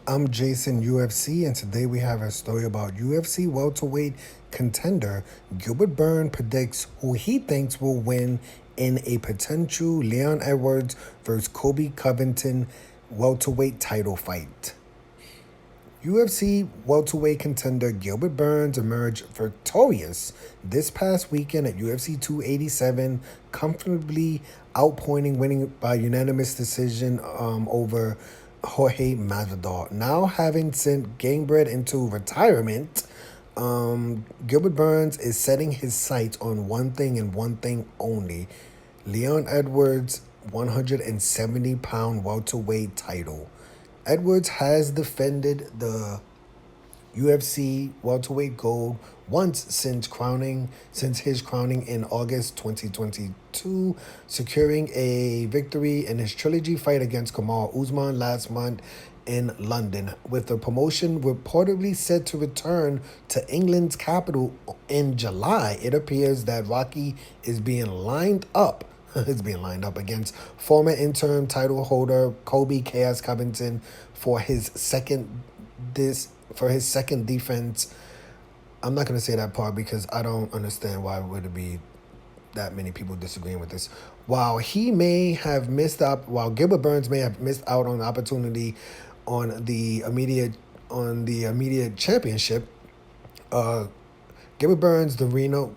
I'm Jason UFC, and today we have a story about UFC welterweight contender Gilbert Burns predicts who he thinks will win in a potential Leon Edwards versus Colby Covington welterweight title fight. UFC welterweight contender Gilbert Burns emerged victorious this past weekend at UFC 287, comfortably outpointing winning by unanimous decision over Jorge Masvidal. Now having sent Gilbert into retirement, Gilbert Burns is setting his sights on one thing and one thing only: Leon Edwards' 170-pound welterweight title. Edwards has defended the UFC welterweight gold once since his crowning in August 2022, securing a victory in his trilogy fight against Kamal Usman last month in London. With the promotion reportedly set to return to England's capital in July, it appears that Rocky is being lined up against former interim title holder Colby Chaos Covington for his second defense. I'm not gonna say that part because I don't understand why would it be that many people disagreeing with this. While Gilbert Burns may have missed out on the opportunity on the immediate championship, uh, Gilbert Burns, the Reno,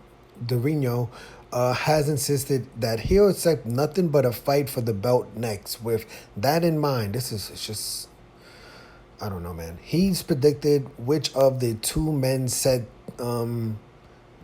has insisted that he'll accept nothing but a fight for the belt next. With that in mind, this is just, I don't know, man. He's predicted which of the two men set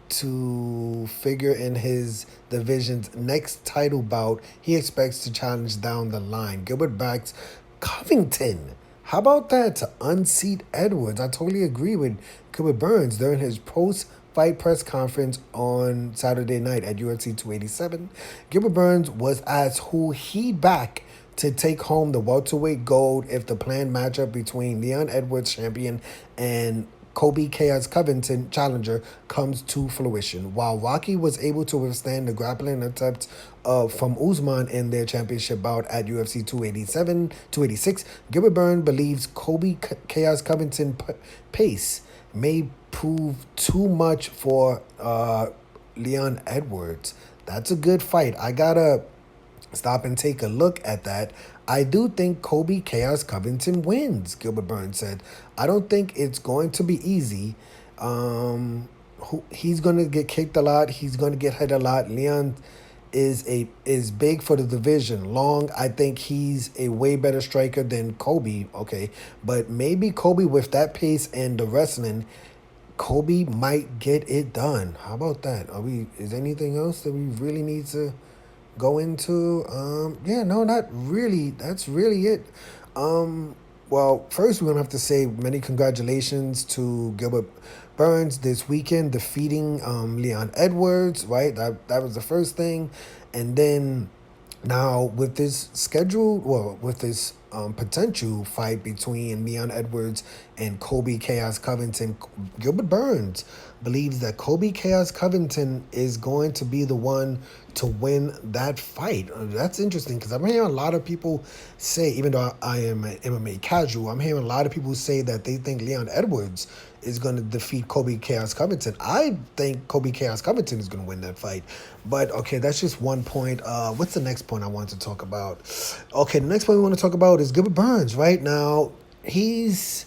to figure in his division's next title bout he expects to challenge down the line. Gilbert backs Covington. How about that to unseat Edwards? I totally agree with Gilbert Burns during his post-fight press conference on Saturday night at UFC 287. Gilbert Burns was asked who he'd back to take home the welterweight gold if the planned matchup between Leon Edwards, champion, and Colby Chaos Covington, challenger, comes to fruition. While Rocky was able to withstand the grappling attempts from Usman in their championship bout at UFC 286, Gilbert Burns believes Colby Chaos Covington pace may prove too much for Leon Edwards. That's a good fight. I gotta stop and take a look at that. I do think Colby Chaos Covington wins, Gilbert Burns said. I don't think it's going to be easy. He's going to get kicked a lot. He's going to get hit a lot. Leon is big for the division. Long, I think he's a way better striker than Colby, okay? But maybe Colby, with that pace and the wrestling, Colby might get it done. How about that? Is anything else that we really need to go into? Yeah, no, not really. That's really it. Well, first we're gonna have to say many congratulations to Gilbert Burns this weekend defeating Leon Edwards, right? That was the first thing. And then now with this potential fight between Leon Edwards and Colby Chaos Covington, Gilbert Burns believes that Colby Chaos Covington is going to be the one to win that fight. That's interesting because I'm hearing a lot of people say, even though I am an MMA casual, I'm hearing a lot of people say that they think Leon Edwards is going to defeat Colby Chaos Covington. I think Colby Chaos Covington is going to win that fight. But, okay, that's just one point. What's the next point I want to talk about? Okay, the next point we want to talk about is Gilbert Burns. Right now, he's...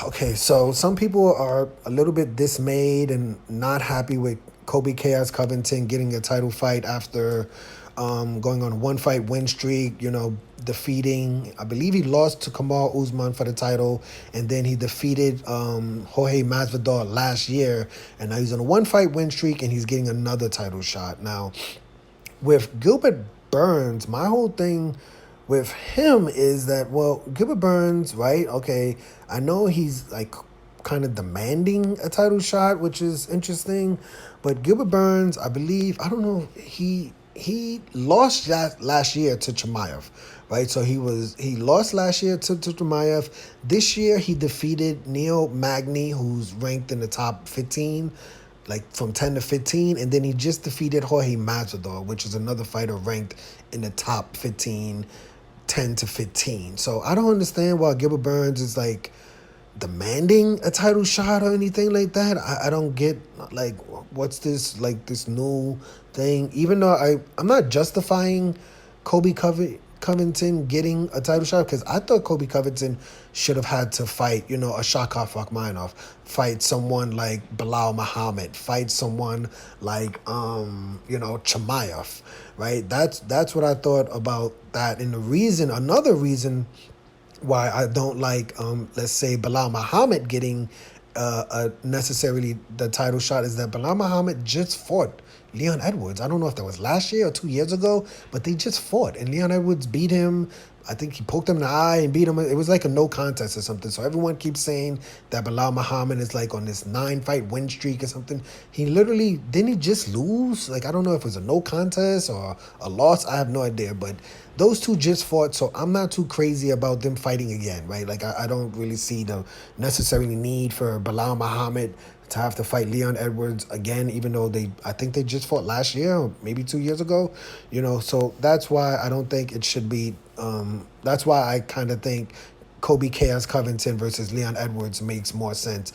Okay, so some people are a little bit dismayed and not happy with Colby Chaos Covington getting a title fight after going on a one-fight win streak, defeating, I believe he lost to Kamal Usman for the title, and then he defeated Jorge Masvidal last year, and now he's on a one-fight win streak, and he's getting another title shot. Now, with Gilbert Burns, my whole thing with him is that, well, Gilbert Burns, right? Okay, I know he's like kind of demanding a title shot, which is interesting, but Gilbert Burns, I believe, I don't know, he lost last year to Chimaev, right? So he lost last year to Chimaev. This year he defeated Neil Magny, who's ranked in the top 15, like from 10 to 15, and then he just defeated Jorge Masvidal, which is another fighter ranked in the top 15 10 to 15. So I don't understand why Gilbert Burns is like demanding a title shot or anything like that. I don't get like what's this like this new thing. Even though I'm not justifying Covington getting a title shot, because I thought Colby Covington should have had to fight, a Shakov Rakhmonov, fight someone like Bilal Muhammad, fight someone like Chimaev, right? That's what I thought about that. And another reason why I don't like, let's say, Bilal Muhammad getting necessarily the title shot is that Bilal Muhammad just fought Leon Edwards. I don't know if that was last year or 2 years ago, but they just fought, and Leon Edwards beat him. I think he poked him in the eye and beat him. It was like a no contest or something. So everyone keeps saying that Bilal Muhammad is like on this 9-fight win streak or something. He literally, didn't he just lose? Like, I don't know if it was a no contest or a loss. I have no idea. But those two just fought, so I'm not too crazy about them fighting again, right? Like, I don't really see the necessarily need for Bilal Muhammad to have to fight Leon Edwards again, even though I think they just fought last year or maybe 2 years ago, so that's why I don't think it should be, that's why I kind of think Colby Chaos Covington versus Leon Edwards makes more sense.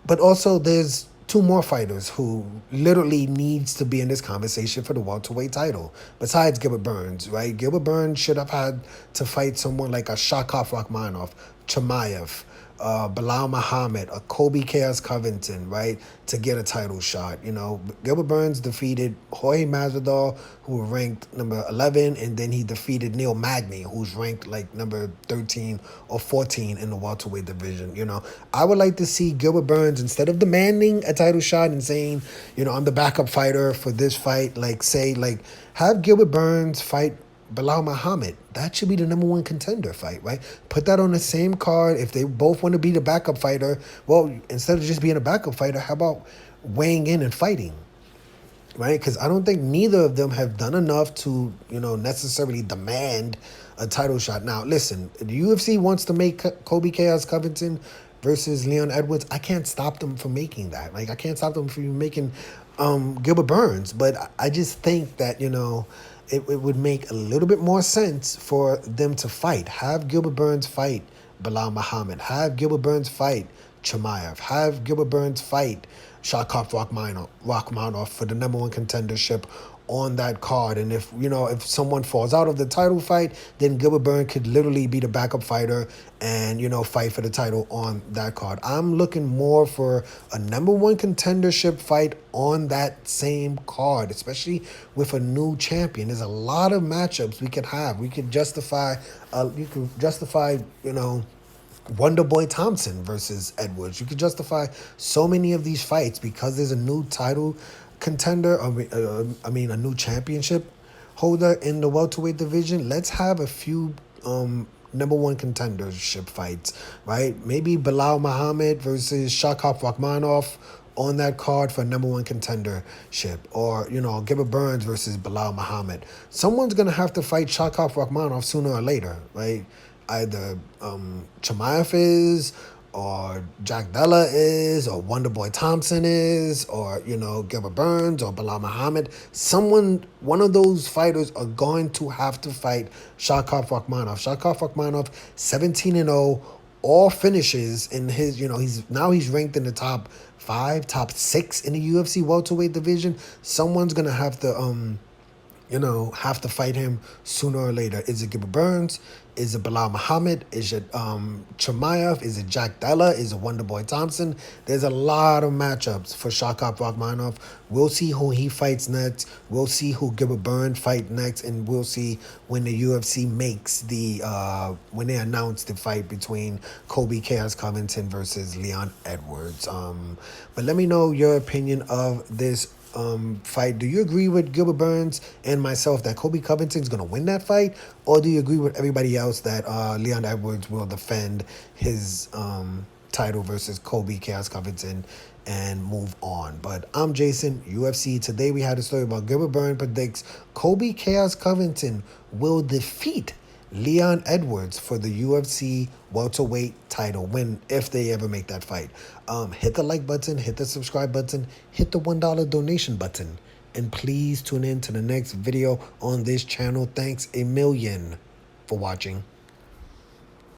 But also there's two more fighters who literally needs to be in this conversation for the welterweight title, besides Gilbert Burns, right? Gilbert Burns should have had to fight someone like a Shakov Rakhmonov, Chimaev, Bilal Muhammad, a Colby Chaos Covington, right, to get a title shot. Gilbert Burns defeated Jorge Masvidal, who ranked number 11, and then he defeated Neil Magny, who's ranked like number 13 or 14 in the welterweight division. I would like to see Gilbert Burns, instead of demanding a title shot and saying, I'm the backup fighter for this fight, have Gilbert Burns fight Bilal Muhammad. That should be the number one contender fight, right? Put that on the same card. If they both want to be the backup fighter, well, instead of just being a backup fighter, how about weighing in and fighting, right? Because I don't think neither of them have done enough to, necessarily demand a title shot. Now, listen, the UFC wants to make Colby Chaos Covington versus Leon Edwards. I can't stop them from making that. Like, I can't stop them from making Gilbert Burns. But I just think that, it would make a little bit more sense for them to fight. Have Gilbert Burns fight Bilal Muhammad. Have Gilbert Burns fight Chimaev. Have Gilbert Burns fight Shakov Rakhmonov for the number one contendership on that card. And if someone falls out of the title fight, then Gilbert Burns could literally be the backup fighter and, fight for the title on that card. I'm looking more for a number one contendership fight on that same card, especially with a new champion. There's a lot of matchups we could have. We could justify, Wonder Boy Thompson versus Edwards. You could justify so many of these fights because there's a new title contender, a new championship holder in the welterweight division. Let's have a few number one contendership fights, right? Maybe Bilal Muhammad versus Shakov Rakhmonov on that card for number one contendership, or Gilbert Burns versus Bilal Muhammad. Someone's gonna have to fight Shakov Rakhmonov sooner or later, right? Either Chimaev is, or Jack Della is, or Wonder Boy Thompson is, or Gilbert Burns or Bilal Muhammad. One of those fighters are going to have to fight Shakov Rakhmonov. Shakov Rakhmonov, 17-0, all finishes in his. He's ranked in the top 5, top 6 in the UFC welterweight division. Someone's gonna have to fight him sooner or later. Is it Gilbert Burns? Is it Bilal Muhammad? Is it Chimaev? Is it Jack Della? Is it Wonder Boy Thompson? There's a lot of matchups for Shakov Rakhmonov. We'll see who he fights next. We'll see who Gilbert Burns fight next, and we'll see when the UFC makes when they announce the fight between Colby Chaos Covington versus Leon Edwards. But let me know your opinion of this fight. Do you agree with Gilbert Burns and myself that Colby Covington is going to win that fight, or do you agree with everybody else that Leon Edwards will defend his title versus Colby Chaos Covington and move on? But I'm Jason, UFC. Today we had a story about Gilbert Burns predicts Colby Chaos Covington will defeat Leon Edwards for the UFC welterweight title if they ever make that fight. Hit the like button, hit the subscribe button, hit the $1 donation button, and please tune in to the next video on this channel. Thanks a million for for watching.